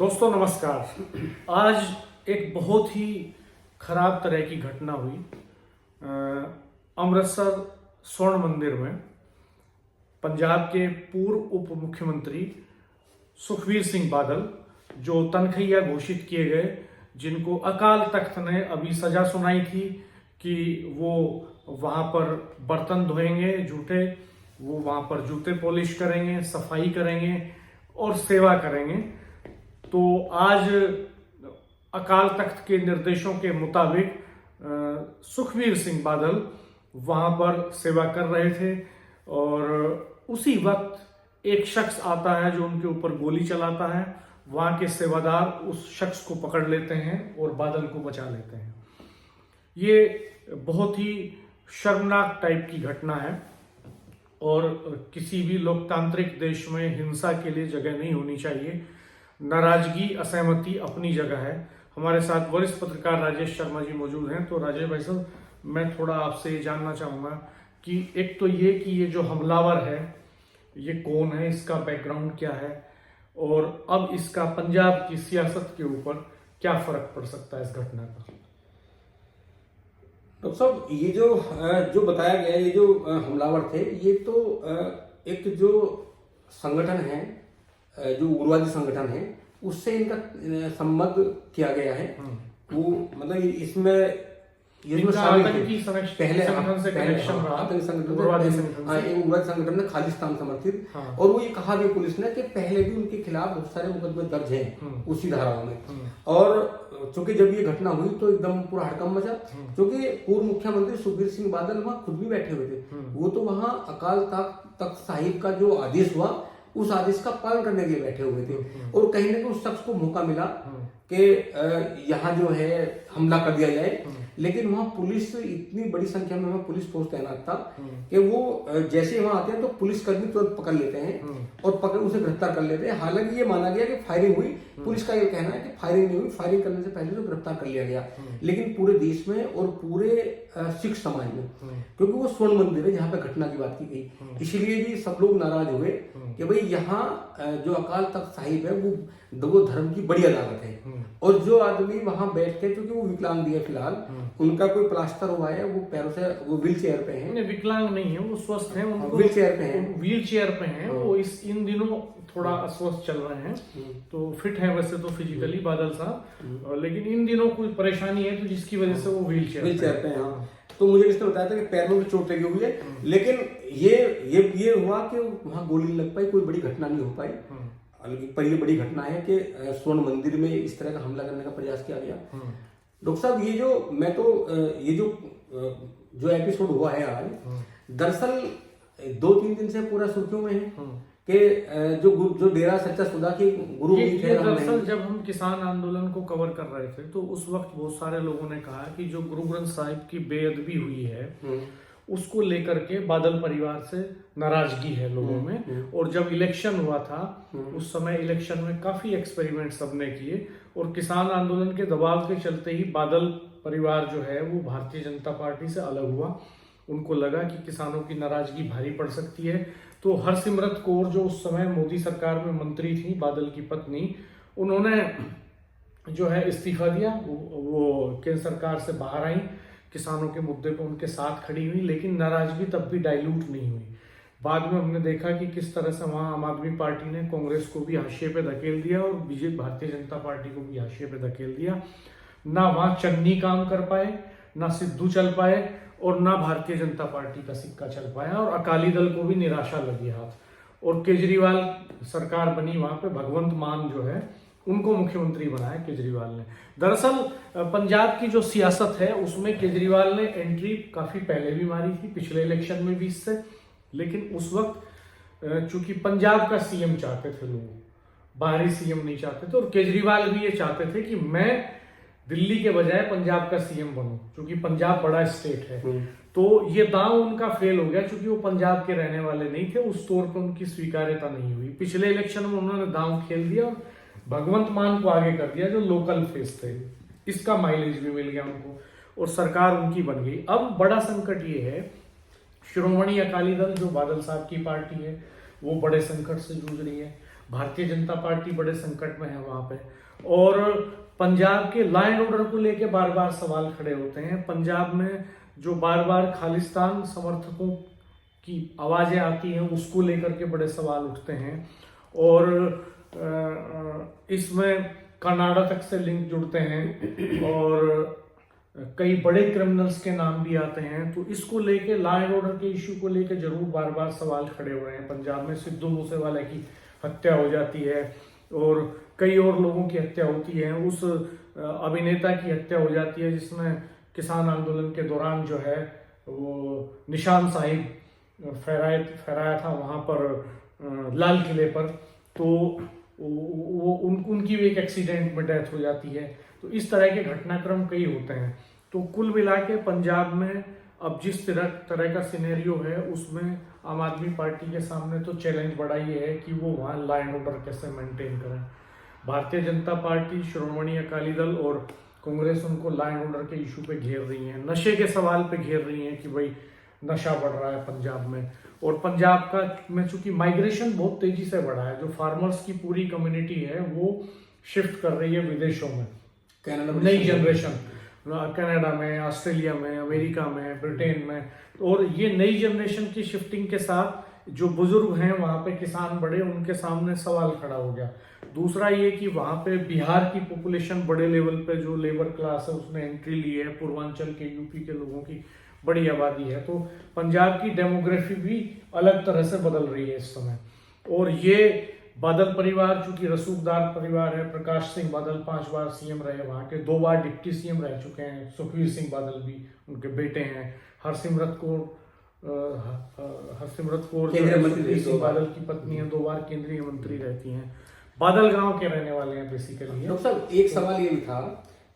दोस्तों नमस्कार। आज एक बहुत ही खराब तरह की घटना हुई अमृतसर स्वर्ण मंदिर में। पंजाब के पूर्व उप मुख्यमंत्री सुखबीर सिंह बादल जो तनखैया घोषित किए गए, जिनको अकाल तख्त ने अभी सजा सुनाई थी कि वो वहां पर बर्तन धोएंगे जूठे, वो वहां पर जूते पॉलिश करेंगे, सफाई करेंगे और सेवा करेंगे। तो आज अकाल तख्त के निर्देशों के मुताबिक सुखबीर सिंह बादल वहां पर सेवा कर रहे थे और उसी वक्त एक शख्स आता है जो उनके ऊपर गोली चलाता है। वहां के सेवादार उस शख्स को पकड़ लेते हैं और बादल को बचा लेते हैं। ये बहुत ही शर्मनाक टाइप की घटना है और किसी भी लोकतांत्रिक देश में हिंसा के लिए जगह नहीं होनी चाहिए। नाराजगी, असहमति अपनी जगह है। हमारे साथ वरिष्ठ पत्रकार राजेश शर्मा जी मौजूद हैं। तो राजेश भाई साहब, मैं थोड़ा आपसे ये जानना चाहूंगा कि एक तो ये कि ये जो हमलावर है ये कौन है, इसका बैकग्राउंड क्या है और अब इसका पंजाब की सियासत के ऊपर क्या फर्क पड़ सकता है इस घटना का। डॉक्टर साहब, ये जो बताया गया, ये जो हमलावर थे, ये तो एक जो संगठन है, जो उग्रवादी संगठन है, उससे इनका संबंध किया गया है। वो मतलब इसमें आतंकी पहले उग्रवादी संगठन में खालिस्तान समर्थित। हाँ। और वो ये कहा भी पुलिस ने कि पहले भी उनके खिलाफ बहुत सारे मुकदमे दर्ज हैं उसी धाराओं में। और चूंकि जब ये घटना हुई तो एकदम पूरा हड़कंप मचा, क्योंकि पूर्व मुख्यमंत्री सुखबीर सिंह बादल वहां खुद भी बैठे हुए थे। वो तो वहां अकाल तख्त साहिब का जो आदेश हुआ उस आदेश का पालन करने के लिए बैठे हुए थे। और कहीं ना कहीं उस शख्स को मौका मिला कि यहाँ जो है हमला कर दिया जाए, लेकिन वहां पुलिस, इतनी बड़ी संख्या में वहां पुलिस फोर्स तैनात था कि वो जैसे वहां आते हैं तो पुलिस कर्मी तुरंत पकड़ लेते हैं और पकड़ उसे गिरफ्तार कर लेते हैं। हालांकि ये माना गया कि फायरिंग हुई, पुलिस का ये कहना है कि फायरिंग नहीं हुई, फायरिंग करने से पहले तो गिरफ्तार कर लिया गया। लेकिन पूरे देश में और पूरे सिख समाज में, क्योंकि वो स्वर्ण मंदिर है जहाँ पे घटना की बात की गई, इसलिए भी सब लोग नाराज हुए कि भाई यहाँ जो अकाल तख्त साहिब है वो धर्म की बड़ी अदालत है। और जो आदमी वहां बैठ के, क्योंकि वो विकलांग भी है फिलहाल, उनका कोई प्लास्टर हुआ है, वो पैरों से, वो व्हील चेयर पे हैं। विकलांग नहीं है, वो स्वस्थ हैं, व्हील चेयर पे हैं, व्हील चेयर पे हैं। वो इन दिनों थोड़ा अस्वस्थ चल रहे हैं। तो फिट है वैसे तो फिजिकली बादल साहब, लेकिन इन दिनों कोई परेशानी है तो जिसकी वजह से वो व्हील चेयर पे हैं। तो मुझे किसने बताया था कि पैर में भी चोट लगी हुई है, लेकिन ये हुआ कि वहां गोली नहीं लग पाई, कोई बड़ी घटना नहीं हो पाई। पर ये बड़ी घटना है कि स्वर्ण मंदिर में इस तरह का हमला करने का प्रयास किया गया। डॉक्टर साहब, ये जो एपिसोड हुआ है आज, दरअसल 2-3 दिन से पूरा सुर्खियों में है कि जो डेरा सच्चा सौदा के गुरु थे। दरअसल जब हम किसान आंदोलन को कवर कर रहे थे तो उस वक्त बहुत सारे लोगों ने कहा कि जो गुरु ग्रंथ साहिब की बेअदबी हुई है उसको लेकर के बादल परिवार से नाराजगी है लोगों में। और जब इलेक्शन हुआ था उस समय इलेक्शन में काफी एक्सपेरिमेंट सबने किए और किसान आंदोलन के दबाव के चलते ही बादल परिवार जो है वो भारतीय जनता पार्टी से अलग हुआ। उनको लगा कि किसानों की नाराजगी भारी पड़ सकती है। तो हरसिमरत कौर जो उस समय मोदी सरकार में मंत्री थी, बादल की पत्नी, उन्होंने जो है इस्तीफा दिया। वो केंद्र सरकार से बाहर आई, किसानों के मुद्दे पर उनके साथ खड़ी हुई, लेकिन नाराजगी तब भी डाइल्यूट नहीं हुई। बाद में हमने देखा कि किस तरह से वहां आम आदमी पार्टी ने कांग्रेस को भी हाशिए पे धकेल दिया और बीजेपी भारतीय जनता पार्टी को भी हाशिए पे धकेल दिया। ना वहां चन्नी काम कर पाए, ना सिद्धू चल पाए और ना भारतीय जनता पार्टी का सिक्का चल पाया और अकाली दल को भी निराशा लगी हाथ। और केजरीवाल सरकार बनी, वहां पे भगवंत मान जो है उनको मुख्यमंत्री बनाया केजरीवाल ने। दरअसल पंजाब की जो सियासत है उसमें केजरीवाल ने एंट्री काफी पहले भी मारी थी, पिछले इलेक्शन में भी इससे, लेकिन उस वक्त चूंकि पंजाब का सीएम चाहते थे लोग, बाहरी सीएम नहीं चाहते थे। और केजरीवाल भी ये चाहते थे कि मैं दिल्ली के बजाय पंजाब का सीएम बनूं, क्योंकि पंजाब बड़ा स्टेट है। तो ये दांव उनका फेल हो गया, क्योंकि वो पंजाब के रहने वाले नहीं थे। उस तौर पर उनकी स्वीकार्यता नहीं हुई। पिछले इलेक्शन में उन्होंने दांव खेल दिया और भगवंत मान को आगे कर दिया जो लोकल फेस थे। इसका माइलेज भी मिल गया उनको और सरकार उनकी बन गई। अब बड़ा संकट ये है, श्रोमणी अकाली दल जो बादल साहब की पार्टी है वो बड़े संकट से जूझ रही है। भारतीय जनता पार्टी बड़े संकट में है वहां पे। और पंजाब के लॉ एंड ऑर्डर को लेके बार बार सवाल खड़े होते हैं। पंजाब में जो बार बार खालिस्तान समर्थकों की आवाजें आती हैं उसको लेकर के बड़े सवाल उठते हैं। और इसमें कनाडा तक से लिंक जुड़ते हैं और कई बड़े क्रिमिनल्स के नाम भी आते हैं। तो इसको लेके लॉ एंड ऑर्डर के इश्यू को लेके जरूर बार बार सवाल खड़े हो रहे हैं। पंजाब में सिद्धू मूसेवाला की हत्या हो जाती है और कई और लोगों की हत्या होती है। उस अभिनेता की हत्या हो जाती है जिसने किसान आंदोलन के दौरान जो है वो निशान साहिब फहराया था वहां पर लाल किले पर। तो उनकी भी एक एक्सीडेंट में डेथ हो जाती है। तो इस तरह के घटनाक्रम कई होते हैं। तो कुल मिला के पंजाब में अब जिस तरह का सिनेरियो है उसमें आम आदमी पार्टी के सामने तो चैलेंज बड़ा ये है कि वो वहाँ लॉ एंड ऑर्डर कैसे मेंटेन करें। भारतीय जनता पार्टी, श्रोमणी अकाली दल और कांग्रेस उनको लॉ एंड ऑर्डर के इशू पे घेर रही है, नशे के सवाल पे घेर रही है कि भाई नशा बढ़ रहा है पंजाब में। और पंजाब का में चूंकि माइग्रेशन बहुत तेजी से बढ़ा है, जो फार्मर्स की पूरी कम्युनिटी है वो शिफ्ट कर रही है विदेशों में। नई जनरेशन कनाडा में, ऑस्ट्रेलिया में, अमेरिका में, ब्रिटेन में। और ये नई जनरेशन की शिफ्टिंग के साथ जो बुजुर्ग हैं वहाँ पे, किसान बड़े, उनके सामने सवाल खड़ा हो गया। दूसरा ये कि वहाँ पे बिहार की पॉपुलेशन बड़े लेवल पे, जो लेबर क्लास है उसने एंट्री ली है, पूर्वांचल के, यूपी के लोगों की बड़ी आबादी है। तो पंजाब की डेमोग्राफी भी अलग तरह से बदल रही है इस समय। और ये बादल परिवार चूंकि रसूखदार परिवार है, प्रकाश सिंह बादल 5 बार सीएम रहे, वहां के 2 बार डिप्टी सीएम रह चुके हैं, सुखबीर सिंह बादल भी उनके बेटे हैं, हरसिमरत कौर सुखबीर सिंह बादल की पत्नी है, 2 बार केंद्रीय मंत्री रहती हैं, बादल गांव के रहने वाले हैं बेसिकली। डॉक्टर साहब एक सवाल ये भी था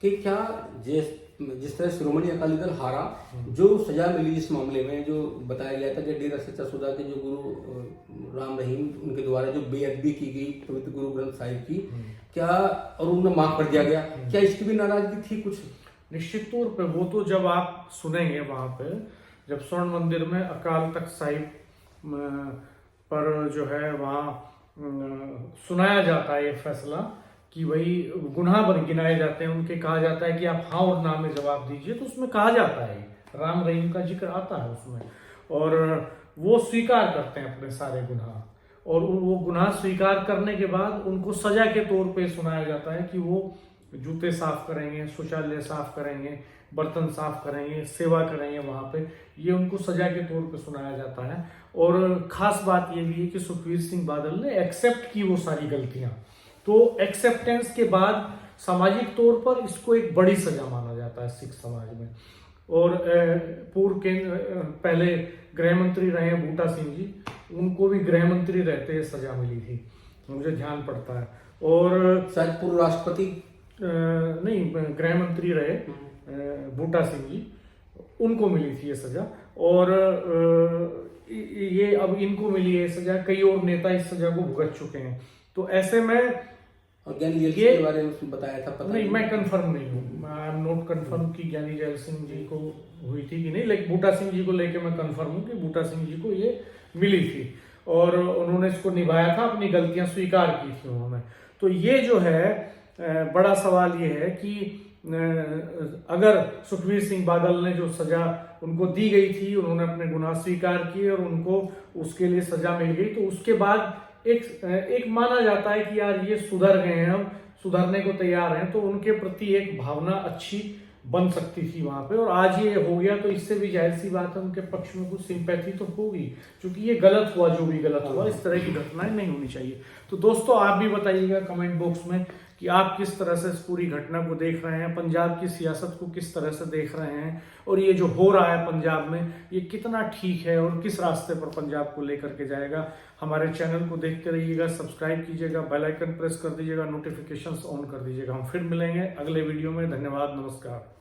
कि क्या जिस तरह श्रोमणी अकाली दल हारा, जो सजा मिली इस मामले में, जो बताया गया था कि डेरा सच्चा सौदा के जो गुरु राम रहीम उनके द्वारा जो बेअदबी की गई पवित्र गुरु ग्रंथ साहिब की, क्या और उन्हें माफ कर दिया गया, क्या इसकी भी नाराजगी थी कुछ? निश्चित तौर पे वो तो जब आप सुनेंगे वहां पे, जब स्वर्ण मंदिर में अकाल तख्त साहिब पर जो है वहाँ सुनाया जाता है ये फैसला कि भाई गुनाह बन गिनाए जाते हैं उनके, कहा जाता है कि आप हाँ और ना में जवाब दीजिए, तो उसमें कहा जाता है राम रहीम का जिक्र आता है उसमें। और वो स्वीकार करते हैं अपने सारे गुनाह, और वो गुनाह स्वीकार करने के बाद उनको सजा के तौर पे सुनाया जाता है कि वो जूते साफ करेंगे, शौचालय साफ करेंगे, बर्तन साफ करेंगे, सेवा करेंगे वहां पे। ये उनको सजा के तौर पे सुनाया जाता है। और खास बात ये भी है कि सुखबीर सिंह बादल ने एक्सेप्ट की वो सारी गलतियां। तो एक्सेप्टेंस के बाद सामाजिक तौर पर इसको एक बड़ी सजा माना जाता है सिख समाज में। और पूर्व पहले गृह मंत्री रहे हैं बूटा सिंह जी, उनको भी गृह मंत्री रहते सजा मिली थी, मुझे ध्यान पड़ता है। और शायद पूर्व राष्ट्रपति नहीं, गृह मंत्री रहे बूटा सिंह जी, उनको मिली थी ये सजा। और ये अब इनको मिली है सजा, कई और नेता इस सजा को भुगत चुके हैं। तो ऐसे में और ज्ञानी जैल सिंह के बारे में बताया था, पता नहीं, मैं कंफर्म नहीं हूँ, आई एम नॉट कंफर्म कि ज्ञानी जैल सिंह जी को हुई थी कि नहीं, लेकिन बूटा सिंह जी को लेके मैं कंफर्म हूँ कि बूटा सिंह जी को ये मिली थी और उन्होंने इसको निभाया था, अपनी गलतियां स्वीकार की थी उन्होंने। तो ये जो है बड़ा सवाल ये है कि अगर सुखबीर सिंह बादल ने जो सजा उनको दी गई थी, उन्होंने अपने गुनाह स्वीकार किए और उनको उसके लिए सजा मिल गई, तो उसके बाद एक माना जाता है कि यार ये सुधर गए हैं, हम सुधरने को तैयार हैं, तो उनके प्रति एक भावना अच्छी बन सकती थी वहां पे। और आज ये हो गया तो इससे भी जाहिर सी बात है उनके पक्ष में कुछ सिंपैथी तो होगी, क्योंकि ये गलत हुआ, जो भी गलत हुआ, इस तरह की घटनाएं नहीं होनी चाहिए। तो दोस्तों आप भी बताइएगा कमेंट बॉक्स में कि आप किस तरह से इस पूरी घटना को देख रहे हैं, पंजाब की सियासत को किस तरह से देख रहे हैं, और ये जो हो रहा है पंजाब में ये कितना ठीक है और किस रास्ते पर पंजाब को लेकर के जाएगा। हमारे चैनल को देखते रहिएगा, सब्सक्राइब कीजिएगा, बेल आइकन प्रेस कर दीजिएगा, नोटिफिकेशंस ऑन कर दीजिएगा। हम फिर मिलेंगे अगले वीडियो में। धन्यवाद, नमस्कार।